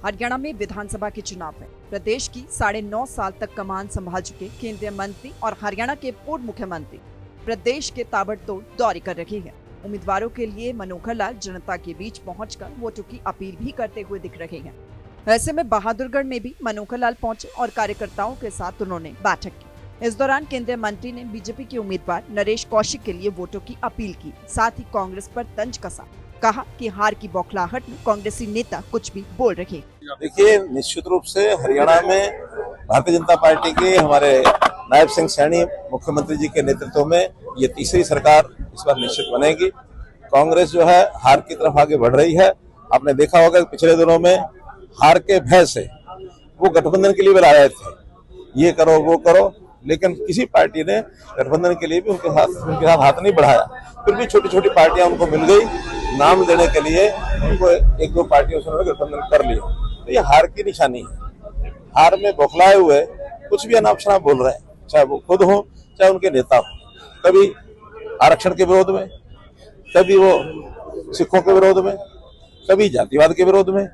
हरियाणा में विधानसभा के चुनाव है। प्रदेश की 9.5 साल तक कमान संभाल चुके केंद्रीय मंत्री और हरियाणा के पूर्व मुख्यमंत्री प्रदेश के ताबड़तोड़ दौरे कर रहे हैं। उम्मीदवारों के लिए मनोहर लाल जनता के बीच पहुंचकर वोटों की अपील भी करते हुए दिख रहे हैं। ऐसे में बहादुरगढ़ में भी मनोहर लाल पहुंचे और कार्यकर्ताओं के साथ उन्होंने बैठक की। इस दौरान केंद्रीय मंत्री ने बीजेपी के उम्मीदवार नरेश कौशिक के लिए वोटों की अपील की, साथ ही कांग्रेस पर तंज कसा। कहा कि हार की बौखलाहट में कांग्रेसी नेता कुछ भी बोल रहे। देखिए, निश्चित रूप से हरियाणा में भारतीय जनता पार्टी के हमारे नायब सिंह सैनी मुख्यमंत्री जी के नेतृत्व में ये तीसरी सरकार इस बार निश्चित बनेगी। कांग्रेस जो है हार की तरफ आगे बढ़ रही है। आपने देखा होगा कि पिछले दिनों में हार के भय से वो गठबंधन के लिए भी लाए थे, ये करो वो करो, लेकिन किसी पार्टी ने गठबंधन के लिए भी उनके साथ हाथ नहीं बढ़ाया। फिर भी छोटी छोटी पार्टियां उनको मिल गई, नाम देने के लिए उनको एक दो पार्टियों से उन्होंने गठबंधन कर लिया। तो ये हार की निशानी है। हार में बौखलाए हुए कुछ भी अनाप शनाप बोल रहे हैं, चाहे वो खुद हो चाहे उनके नेता हो। कभी आरक्षण के विरोध में, कभी वो सिखों के विरोध में, कभी जातिवाद के विरोध में।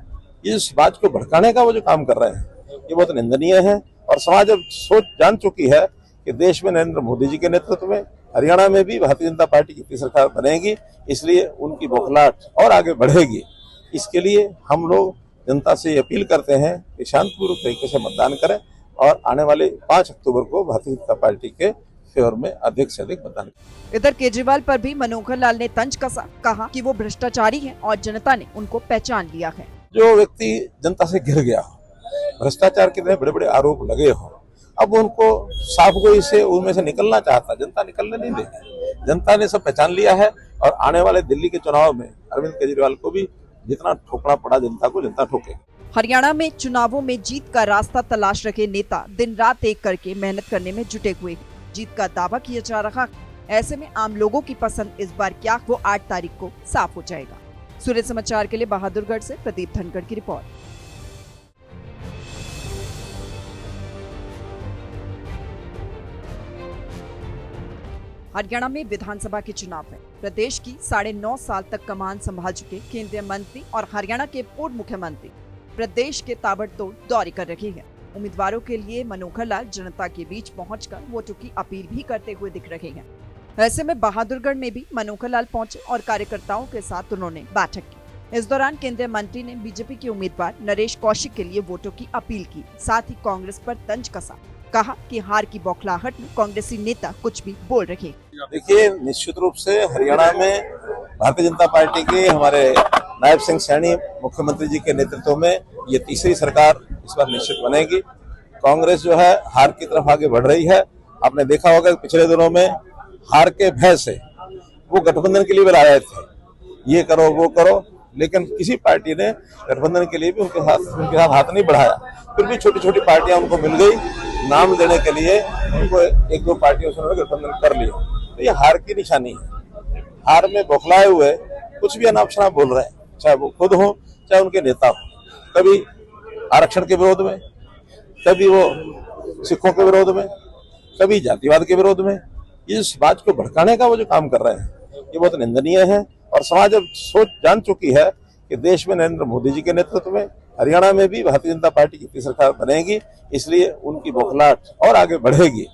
ये समाज को भड़काने का वो जो काम कर रहे हैं ये बहुत निंदनीय है। और समाज अब सोच जान चुकी है कि देश में नरेंद्र मोदी जी के नेतृत्व में हरियाणा में भी भारतीय जनता पार्टी की सरकार बनेगी, इसलिए उनकी बौखलाहट और आगे बढ़ेगी। इसके लिए हम लोग जनता से अपील करते हैं कि शांतिपूर्वक तरीके से मतदान करें और आने वाले 5 अक्टूबर को भारतीय जनता पार्टी के फेवर में अधिक से अधिक मतदान करें। इधर केजरीवाल पर भी मनोहर लाल ने तंज कसा। कहा कि वो भ्रष्टाचारी हैं और जनता ने उनको पहचान लिया है। जो व्यक्ति जनता से घिर गया हो, भ्रष्टाचार के बड़े बड़े आरोप लगे हो, अब उनको साफ गोई से उनमें से निकलना चाहता, जनता निकलने नहीं देगी। जनता ने सब पहचान लिया है और आने वाले दिल्ली के चुनाव में अरविंद केजरीवाल को भी जितना ठोकना पड़ा जनता को, जनता ठोकेगी। हरियाणा में चुनावों में जीत का रास्ता तलाश रखे नेता दिन रात एक करके मेहनत करने में जुटे हुए। जीत का दावा किया जा रहा। ऐसे में आम लोगों की पसंद इस बार क्या, वो 8 तारीख को साफ हो जाएगा। सूर्य समाचार के लिए बहादुरगढ़ से प्रदीप धनखड़ की रिपोर्ट। हरियाणा में विधानसभा के चुनाव है। प्रदेश की 9.5 साल तक कमान संभाल चुके केंद्रीय मंत्री और हरियाणा के पूर्व मुख्यमंत्री प्रदेश के ताबड़तोड़ दौरे कर रहे हैं। उम्मीदवारों के लिए मनोहर लाल जनता के बीच पहुंचकर वोटों की अपील भी करते हुए दिख रहे हैं। ऐसे में बहादुरगढ़ में भी मनोहर लाल पहुंचे और कार्यकर्ताओं के साथ उन्होंने बैठक की। इस दौरान केंद्रीय मंत्री ने बीजेपी के उम्मीदवार नरेश कौशिक के लिए वोटों की अपील की, साथ ही कांग्रेस पर तंज कसा। कहा कि हार की बौखलाहट में कांग्रेसी नेता कुछ भी बोल रहे। देखिए, निश्चित रूप से हरियाणा में भारतीय जनता पार्टी के हमारे नायब सिंह सैनी मुख्यमंत्री जी के नेतृत्व में ये तीसरी सरकार इस बार निश्चित बनेगी। कांग्रेस जो है हार की तरफ आगे बढ़ रही है। आपने देखा होगा कि पिछले दिनों में हार के भय से वो गठबंधन के लिए भी लाए थे, ये करो वो करो, लेकिन किसी पार्टी ने गठबंधन के लिए भी उनके साथ हाथ नहीं बढ़ाया। फिर भी छोटी छोटी पार्टियां उनको मिल गई, नाम देने के लिए उनको एक दो पार्टियों से उन्होंने गठबंधन कर लिया। तो ये हार की निशानी है। हार में बौखलाए हुए कुछ भी अनाप शनाप बोल रहे हैं, चाहे वो खुद हो चाहे उनके नेता हो। कभी आरक्षण के विरोध में, कभी वो सिखों के विरोध में, कभी जातिवाद के विरोध में। ये समाज को भड़काने का वो जो काम कर रहे हैं ये बहुत निंदनीय है। और समाज अब सोच जान चुकी है कि देश में नरेंद्र मोदी जी के नेतृत्व में हरियाणा में भी भारतीय जनता पार्टी की सरकार बनेगी, इसलिए उनकी बौखलाहट और आगे बढ़ेगी।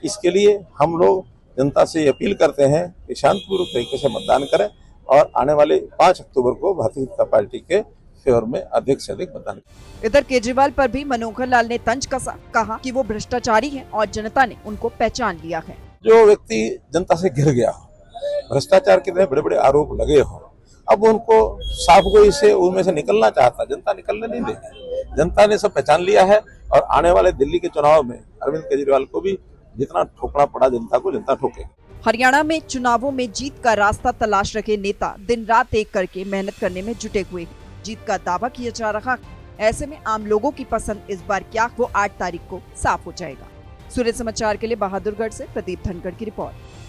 इसके लिए हम लोग जनता से अपील करते हैं कि शांतिपूर्वक तरीके से मतदान करें और आने वाले 5 अक्टूबर को भारतीय जनता पार्टी के फेवर में अधिक से अधिक मतदान करें। इधर केजरीवाल पर भी मनोहर लाल ने तंज कसा। कहा कि वो भ्रष्टाचारी हैं और जनता ने उनको पहचान लिया है। जो व्यक्ति जनता से घिर गया हो, भ्रष्टाचार के बड़े बड़े आरोप लगे हो, अब उनको साफ गोई से उनमें से निकलना चाहता, जनता निकलने नहीं देगी। जनता ने सब पहचान लिया है और आने वाले दिल्ली के चुनाव में अरविंद केजरीवाल को भी जितना ठोकना पड़ा जनता को, जनता ठोकेगी। हरियाणा में चुनावों में जीत का रास्ता तलाश रखे नेता दिन रात एक करके मेहनत करने में जुटे हुए। जीत का दावा किया जा रहा। ऐसे में आम लोगों की पसंद इस बार क्या, वो 8 तारीख को साफ हो जाएगा। सूर्य समाचार के लिए बहादुरगढ़ से प्रदीप धनखड़ की रिपोर्ट।